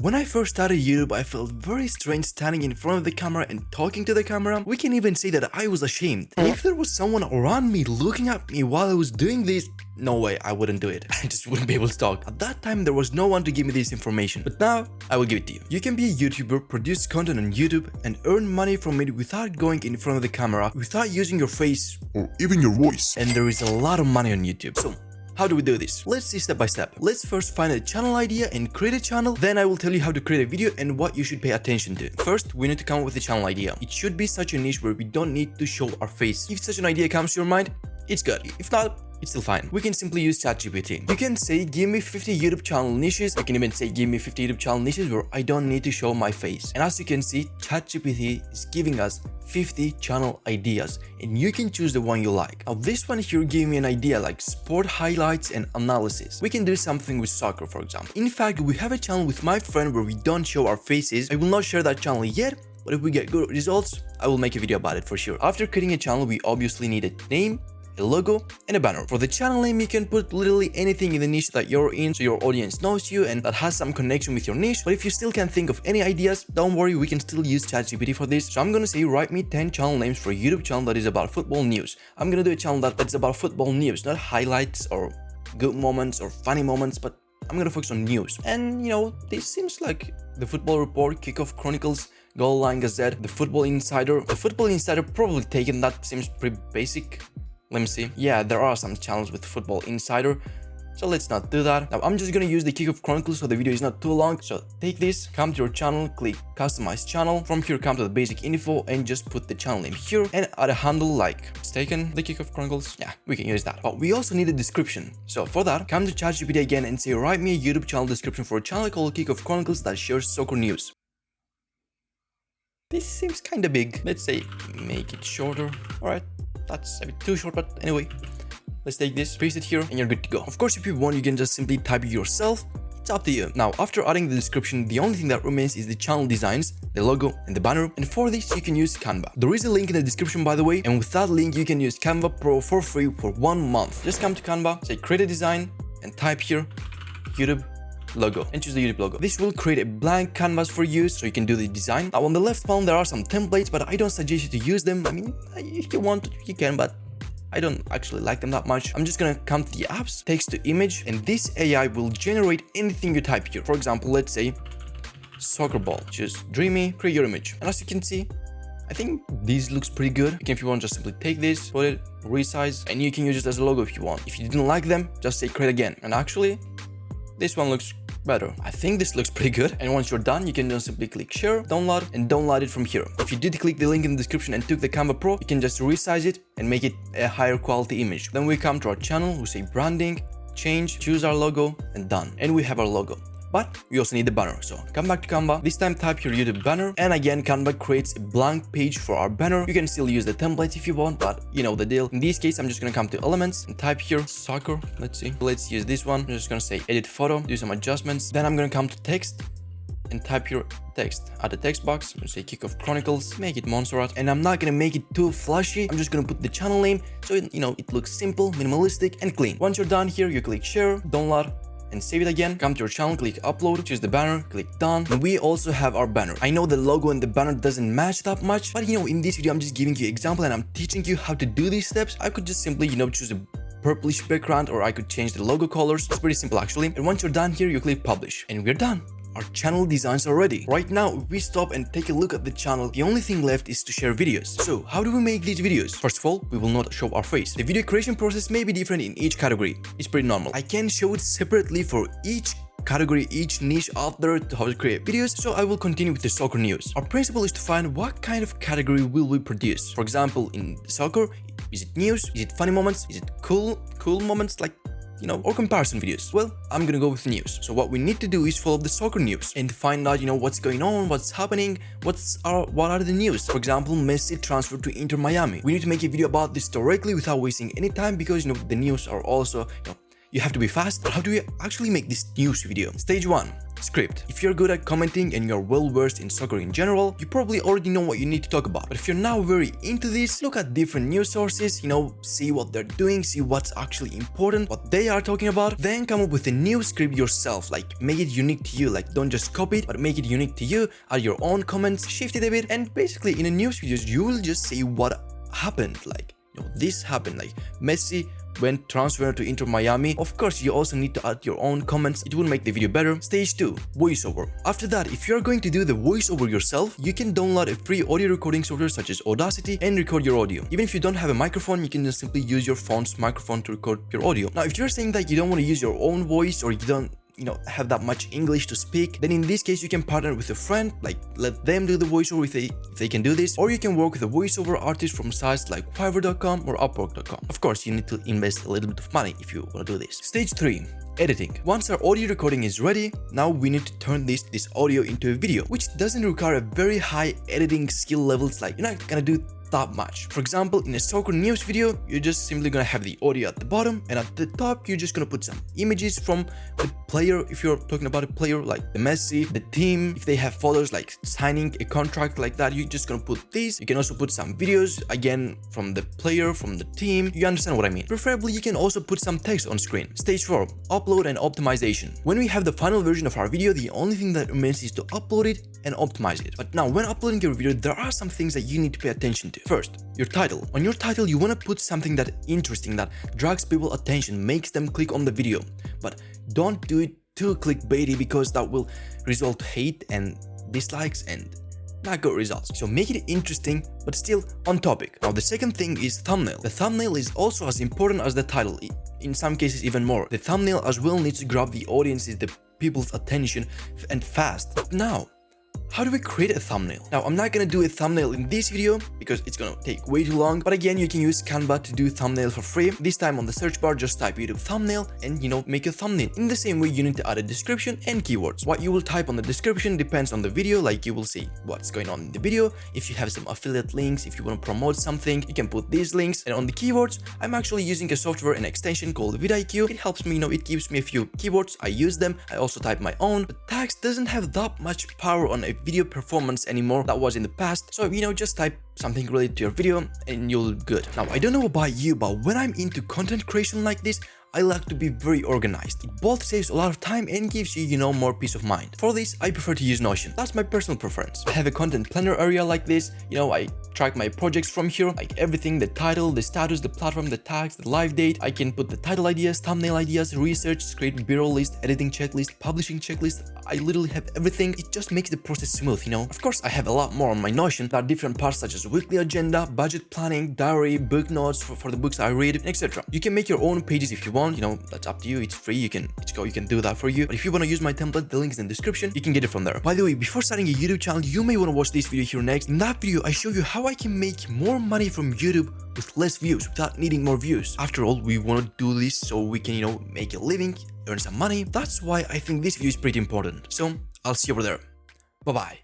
When I first started YouTube, I felt very strange standing in front of the camera and talking to the camera. We can even say that I was ashamed. And if there was someone around me looking at me while I was doing this, no way, I wouldn't do it. I just wouldn't be able to talk. At that time, there was no one to give me this information. But now, I will give it to you. You can be a YouTuber, produce content on YouTube, and earn money from it without going in front of the camera, without using your face, or even your voice. and there is a lot of money on YouTube. So, how do we do this? Let's see step by step. Let's first find a channel idea and create a channel. Then I will tell you how to create a video and what you should pay attention to. First, we need to come up with a channel idea. It should be such a niche where we don't need to show our face. If such an idea comes to your mind, it's good. If not, it's still fine. We can simply use ChatGPT. You can say, give me 50 YouTube channel niches. I can even say, give me 50 YouTube channel niches where I don't need to show my face. And as you can see, ChatGPT is giving us 50 channel ideas, and you can choose the one you like. Now, this one here gave me an idea like sport highlights and analysis. We can do something with soccer, for example. In fact, we have a channel with my friend where we don't show our faces. I will not share that channel yet, but if we get good results, I will make a video about it for sure. After creating a channel, we obviously need a name, a logo, and a banner. For the channel name, you can put literally anything in the niche that you're in so your audience knows you and that has some connection with your niche. But if you still can't think of any ideas, don't worry, we can still use ChatGPT for this. So I'm gonna say, write me 10 channel names for a YouTube channel that is about football news. I'm gonna do a channel that's about football news, not highlights or good moments or funny moments, but I'm gonna focus on news. And you know, this seems like the Football Report, Kickoff Chronicles, Goal Line Gazette, the Football Insider. The Football Insider probably taken, that seems pretty basic. Let me see. Yeah, there are some channels with Football Insider, so let's not do that. Now, I'm just gonna use the Kickoff Chronicles so the video is not too long. So take this, come to your channel, click Customize Channel. From here, come to the basic info and just put the channel name here and add a handle like it's taken, the Kickoff Chronicles. Yeah, we can use that. But we also need a description. So for that, come to ChatGPT again and say, write me a YouTube channel description for a channel called Kickoff Chronicles that shares soccer news. This seems kinda big. Let's say, make it shorter. Alright. That's a bit too short, but anyway, let's take this, paste it here, and you're good to go. Of course, if you want, you can just simply type it yourself. It's up to you. Now, after adding the description, the only thing that remains is the channel designs, the logo, and the banner. And for this, you can use Canva. There is a link in the description, by the way, and with that link, you can use Canva Pro for free for 1 month. Just come to Canva, say create a design, and type here, YouTube logo, and choose the YouTube logo. This will create a blank canvas for you so you can do the design. Now on the left panel there are some templates, but I don't suggest you to use them. I mean, if you want you can, but I don't actually like them that much. I'm just gonna come to the apps, text to image, and this AI will generate anything you type here. For example, let's say soccer ball. Choose dreamy, create your image. And as you can see, I think this looks pretty good. You can, if you want, just simply take this, put it, resize, and you can use it as a logo if you want. If you didn't like them, just say create again. And actually, this one looks better. I think this looks pretty good. And once you're done, you can just simply click share, download, and download it from here. If you did click the link in the description and took the Canva Pro, you can just resize it and make it a higher quality image. Then we come to our channel, we say branding, change, choose our logo, and done. And we have our logo. But we also need the banner, so come back to Canva. This time type your YouTube banner, and again Canva creates a blank page for our banner. You can still use the templates if you want, but you know the deal. In this case, I'm just gonna come to elements and type here soccer. Let's see, let's use this one. I'm just gonna say edit photo, do some adjustments. Then I'm gonna come to text and type here text. Add the text box, I'm gonna say Kickoff Chronicles, make it Montserrat, and I'm not gonna make it too flashy. I'm just gonna put the channel name so it looks simple, minimalistic, and clean. Once you're done here, you click share, download, and save it again. Come to your channel, click upload, choose the banner, click done, and we also have our banner. I know the logo and the banner doesn't match that much, but in this video I'm just giving you an example and I'm teaching you how to do these steps. I could just simply choose a purplish background, or I could change the logo colors. It's pretty simple actually. And once you're done here, you click publish, and we're done. Our channel designs are ready. Right now, if we stop and take a look at the channel, the only thing left is to share videos. So how do we make these videos? First of all, we will not show our face. The video creation process may be different in each category. It's pretty normal. I can show it separately for each category, each niche out there to how to create videos, so I will continue with the soccer news. Our principle is to find what kind of category will we produce. For example, in soccer, is it news? Is it funny moments? Is it cool moments, like or comparison videos? Well, I'm gonna go with news. So what we need to do is follow the soccer news and find out, what's going on, what's happening, what are the news. For example, Messi transferred to Inter Miami. We need to make a video about this directly without wasting any time because, the news are also, You have to be fast. But how do we actually make this news video? Stage 1. Script. If you're good at commenting and you're well versed in soccer in general, you probably already know what you need to talk about. But if you're now very into this, look at different news sources, see what they're doing, see what's actually important, what they are talking about, then come up with a new script yourself, like make it unique to you, like don't just copy it, but make it unique to you, add your own comments, shift it a bit, and basically in a news videos, you will just say what happened, like, this happened, like Messi went transfer to Inter Miami. Of course, you also need to add your own comments. It will make the video better. Stage 2. Voiceover. After that, if you're going to do the voiceover yourself, you can download a free audio recording software such as Audacity and record your audio. Even if you don't have a microphone, you can just simply use your phone's microphone to record your audio. Now, if you're saying that you don't want to use your own voice, or you don't have that much English to speak, then in this case you can partner with a friend, like let them do the voiceover if they can do this, or you can work with a voiceover artist from sites like fiverr.com or upwork.com. Of course, you need to invest a little bit of money if you want to do this. Stage 3. Editing. Once our audio recording is ready, now we need to turn this audio into a video, which doesn't require a very high editing skill levels, like you're not gonna do that much. For example, in a soccer news video, you're just simply gonna have the audio at the bottom, and at the top you're just gonna put some images from the player. If you're talking about a player like the Messi, the team, if they have photos like signing a contract like that, you're just gonna put these. You can also put some videos again from the player, from the team. You understand what I mean? Preferably you can also put some text on screen. Stage 4. Upload and optimization. When we have the final version of our video, the only thing that remains is to upload it and optimize it. But now when uploading your video, there are some things that you need to pay attention to. First, your title. On your title, you want to put something that interesting, that drags people's attention, makes them click on the video. But don't do it too clickbaity, because that will result hate and dislikes and not good results. So make it interesting, but still on topic. Now the second thing is thumbnail. The thumbnail is also as important as the title. In some cases even more. The thumbnail as well needs to grab the audience's, the people's attention, and fast. But now, how do we create a thumbnail? Now, I'm not gonna do a thumbnail in this video because it's gonna take way too long. But again, you can use Canva to do thumbnail for free. This time on the search bar, just type YouTube thumbnail and make a thumbnail. In the same way, you need to add a description and keywords. What you will type on the description depends on the video. Like you will see what's going on in the video. If you have some affiliate links, if you want to promote something, you can put these links. And on the keywords, I'm actually using a software and extension called vidIQ. It helps me, it gives me a few keywords. I use them. I also type my own. But text doesn't have that much power on a video performance anymore that was in the past. So just type something related to your video and you'll be good. Now I don't know about you, but when I'm into content creation like this, I like to be very organized. It both saves a lot of time and gives you, more peace of mind. For this, I prefer to use Notion. That's my personal preference. I have a content planner area like this. I track my projects from here, like everything, the title, the status, the platform, the tags, the live date. I can put the title ideas, thumbnail ideas, research, script, B-roll list, editing checklist, publishing checklist. I literally have everything. It just makes the process smooth, Of course, I have a lot more on my Notion. There are different parts such as weekly agenda, budget planning, diary, book notes for the books I read, etc. You can make your own pages if you want, that's up to you. It's free. You can do that for you. But if you want to use my template, the link is in the description. You can get it from there. By the way, before starting a YouTube channel, you may want to watch this video here next. In that video, I show you how I can make more money from YouTube with less views without needing more views. After all, we want to do this so we can, make a living, earn some money. That's why I think this video is pretty important. So I'll see you over there. Bye-bye.